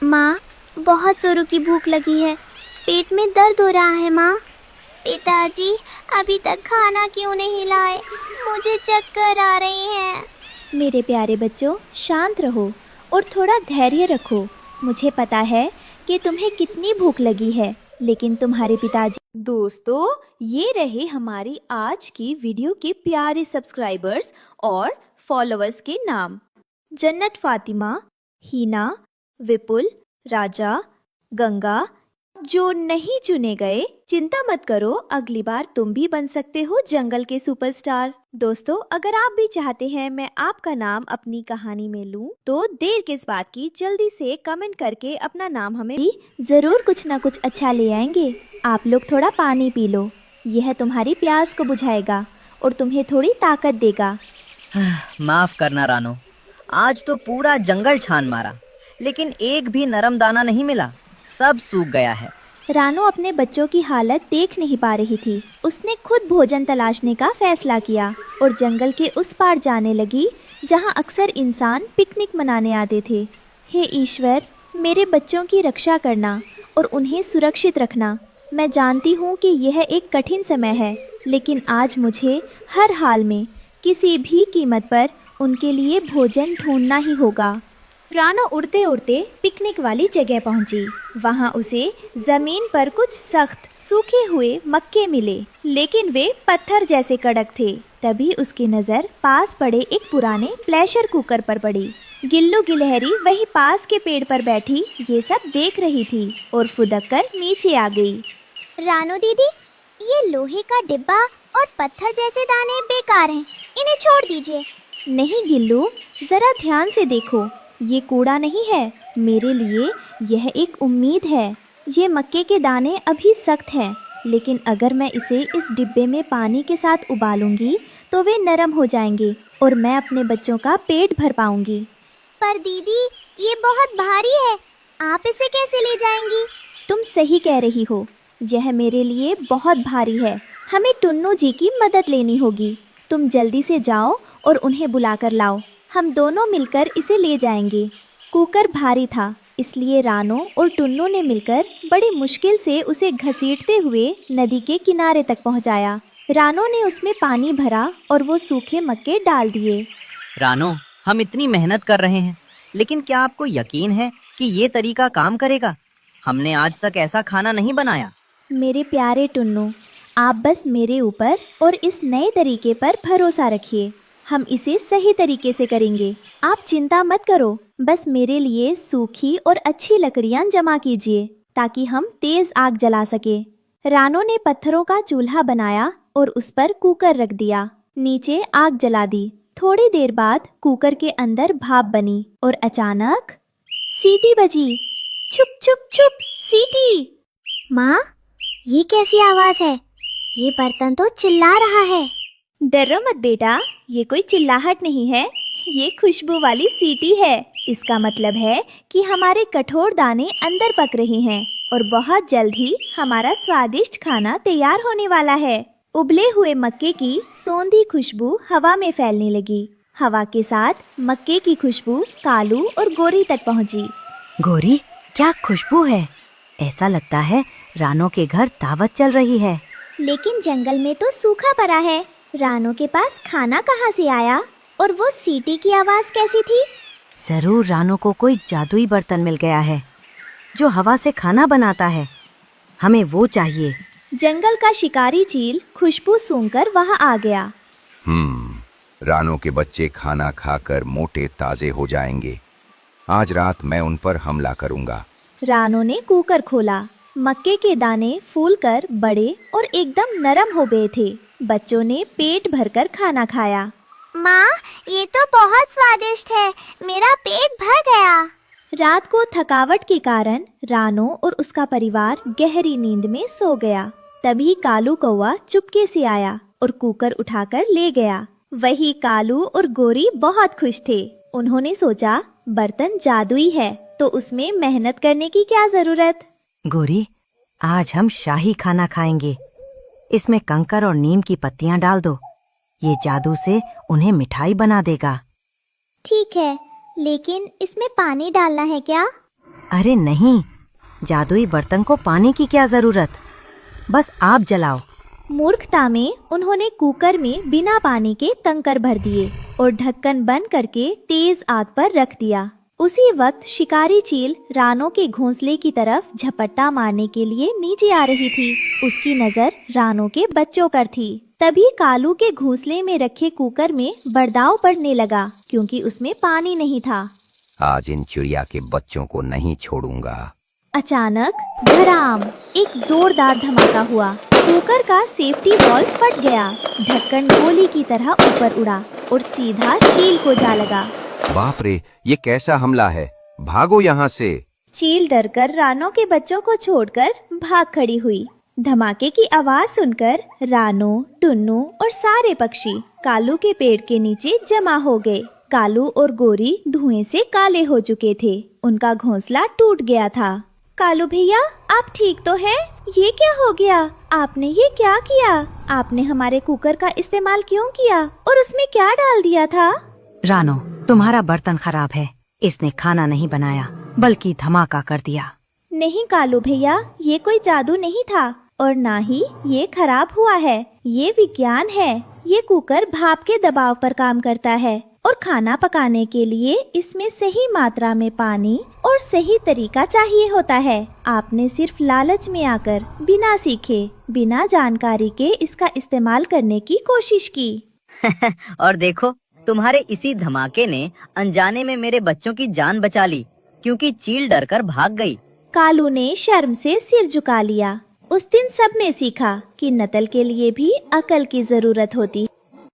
माँ, बहुत जोरों की भूख लगी है। पेट में दर्द हो रहा है माँ। पिताजी, अभी तक खाना क्यों नहीं लाए? मुझे चक्कर आ रहे हैं। मेरे प्यारे बच्चों, शांत रहो और थोड़ा धैर्य रखो। मुझे पता है कि तुम्हें कितनी भूख लगी है, लेकिन तुम्हारे पिताजी। दोस्तों, ये रहे हमारी आज की वीडियो के प्यारे सब्सक्राइबर्स और फॉलोअर्स के नाम। जन्नत फातिमा, हीना, विपुल, राजा, गंगा। जो नहीं चुने गए, चिंता मत करो, अगली बार तुम भी बन सकते हो जंगल के सुपरस्टार। दोस्तों, अगर आप भी चाहते हैं मैं आपका नाम अपनी कहानी में लूं, तो देर किस बात की, जल्दी से कमेंट करके अपना नाम हमें भी जरूर कुछ ना कुछ अच्छा ले आएंगे। आप लोग थोड़ा पानी पी लो, यह तुम्हारी प्यास को बुझाएगा और तुम्हें थोड़ी ताकत देगा। माफ करना रानो, आज तो पूरा जंगल छान मारा, लेकिन एक भी नरम दाना नहीं मिला, सब सूख गया है। रानो अपने बच्चों की हालत देख नहीं पा रही थी। उसने खुद भोजन तलाशने का फैसला किया और जंगल के उस पार जाने लगी जहां अक्सर इंसान पिकनिक मनाने आते थे। हे ईश्वर, मेरे बच्चों की रक्षा करना और उन्हें सुरक्षित रखना। मैं जानती हूं कि यह एक कठिन समय है, लेकिन आज मुझे हर हाल में किसी भी कीमत पर उनके लिए भोजन ढूंढना ही होगा। रानो उड़ते उड़ते पिकनिक वाली जगह पहुंची। वहां उसे जमीन पर कुछ सख्त सूखे हुए मक्के मिले, लेकिन वे पत्थर जैसे कड़क थे। तभी उसकी नज़र पास पड़े एक पुराने प्रेशर कुकर पर पड़ी। गिल्लू गिलहरी वही पास के पेड़ पर बैठी ये सब देख रही थी और फुदक कर नीचे आ गई। रानो दीदी, ये लोहे का डिब्बा और पत्थर जैसे दाने बेकार हैं, इन्हें छोड़ दीजिए। नहीं गिल्लू, जरा ध्यान से देखो, ये कूड़ा नहीं है, मेरे लिए यह एक उम्मीद है। ये मक्के के दाने अभी सख्त हैं, लेकिन अगर मैं इसे इस डिब्बे में पानी के साथ उबालूंगी तो वे नरम हो जाएंगे और मैं अपने बच्चों का पेट भर पाऊंगी। पर दीदी, ये बहुत भारी है, आप इसे कैसे ले जाएंगी? तुम सही कह रही हो, यह मेरे लिए बहुत भारी है। हमें टुन्नू जी की मदद लेनी होगी। तुम जल्दी से जाओ और उन्हें बुलाकर लाओ, हम दोनों मिलकर इसे ले जाएंगे। कुकर भारी था, इसलिए रानो और टुन्नू ने मिलकर बड़ी मुश्किल से उसे घसीटते हुए नदी के किनारे तक पहुंचाया। रानो ने उसमें पानी भरा और वो सूखे मक्के डाल दिए। रानो, हम इतनी मेहनत कर रहे हैं, लेकिन क्या आपको यकीन है कि ये तरीका काम करेगा? हमने आज तक ऐसा खाना नहीं बनाया। मेरे प्यारे टुन्नू, आप बस मेरे ऊपर और इस नए तरीके पर भरोसा रखिए। हम इसे सही तरीके से करेंगे, आप चिंता मत करो। बस मेरे लिए सूखी और अच्छी लकड़ियां जमा कीजिए ताकि हम तेज आग जला सके। रानो ने पत्थरों का चूल्हा बनाया और उस पर कुकर रख दिया। नीचे आग जला दी। थोड़ी देर बाद कुकर के अंदर भाप बनी और अचानक सीटी बजी। चुप चुप चुप, सीटी। माँ, ये कैसी आवाज़ है? ये बर्तन तो चिल्ला रहा है। डरो मत बेटा, ये कोई चिल्लाहट नहीं है, ये खुशबू वाली सीटी है। इसका मतलब है कि हमारे कठोर दाने अंदर पक रहे हैं और बहुत जल्द ही हमारा स्वादिष्ट खाना तैयार होने वाला है। उबले हुए मक्के की सौंधी खुशबू हवा में फैलने लगी। हवा के साथ मक्के की खुशबू कालू और गोरी तक पहुंची। गोरी, क्या खुशबू है! ऐसा लगता है रानो के घर दावत चल रही है। लेकिन जंगल में तो सूखा पड़ा है, रानो के पास खाना कहाँ से आया? और वो सीटी की आवाज़ कैसी थी? जरूर रानो को कोई जादुई बर्तन मिल गया है जो हवा से खाना बनाता है। हमें वो चाहिए। जंगल का शिकारी चील खुशबू सूंघकर वहां आ गया। रानो के बच्चे खाना खाकर मोटे ताजे हो जाएंगे। आज रात मैं उन पर हमला करूंगा। रानो ने कुकर खोला। मक्के के दाने फूलकर बड़े और एकदम नरम हो गए थे। बच्चों ने पेट भरकर खाना खाया। माँ, ये तो बहुत स्वादिष्ट है, मेरा पेट भर गया। रात को थकावट के कारण रानो और उसका परिवार गहरी नींद में सो गया। तभी कालू कौवा चुपके से आया और कुकर उठाकर ले गया। वही कालू और गोरी बहुत खुश थे। उन्होंने सोचा, बर्तन जादुई है तो उसमें मेहनत करने की क्या जरूरत। गोरी, आज हम शाही खाना खाएंगे। इसमें कंकर और नीम की पत्तियां डाल दो, ये जादू से उन्हें मिठाई बना देगा। ठीक है, लेकिन इसमें पानी डालना है क्या? अरे नहीं, जादुई बर्तन को पानी की क्या जरूरत, बस आप जलाओ। मूर्खता में उन्होंने कुकर में बिना पानी के कंकर भर दिए और ढक्कन बंद करके तेज आग पर रख दिया। उसी वक्त शिकारी चील रानो के घोंसले की तरफ झपट्टा मारने के लिए नीचे आ रही थी। उसकी नजर रानो के बच्चों पर थी। तभी कालू के घोंसले में रखे कुकर में बर्दाव पड़ने लगा क्योंकि उसमें पानी नहीं था। आज इन चिड़िया के बच्चों को नहीं छोड़ूंगा। अचानक धड़ाम एक जोरदार धमाका हुआ। कुकर का सेफ्टी वॉल्व फट गया। ढक्कन गोली की तरह ऊपर उड़ा और सीधा चील को जा लगा। बाप रे, ये कैसा हमला है, भागो यहाँ से। चील डरकर रानो के बच्चों को छोड़कर भाग खड़ी हुई। धमाके की आवाज सुनकर रानो, टुन्नू और सारे पक्षी कालू के पेड़ के नीचे जमा हो गए। कालू और गोरी धुएं से काले हो चुके थे। उनका घोंसला टूट गया था। कालू भैया, आप ठीक तो हैं? ये क्या हो गया? आपने ये क्या किया? आपने हमारे कुकर का इस्तेमाल क्यों किया और उसमें क्या डाल दिया था? रानो, तुम्हारा बर्तन खराब है। इसने खाना नहीं बनाया बल्कि धमाका कर दिया। नहीं कालू भैया, ये कोई जादू नहीं था और ना ही ये खराब हुआ है। ये विज्ञान है। ये कुकर भाप के दबाव पर काम करता है और खाना पकाने के लिए इसमें सही मात्रा में पानी और सही तरीका चाहिए होता है। आपने सिर्फ लालच में आकर बिना सीखे, बिना जानकारी के इसका इस्तेमाल करने की कोशिश की। और देखो, तुम्हारे इसी धमाके ने अनजाने में मेरे बच्चों की जान बचा ली क्योंकि चील डरकर भाग गई। कालू ने शर्म से सिर झुका लिया। उस दिन सबने सीखा कि नकल के लिए भी अकल की जरूरत होती।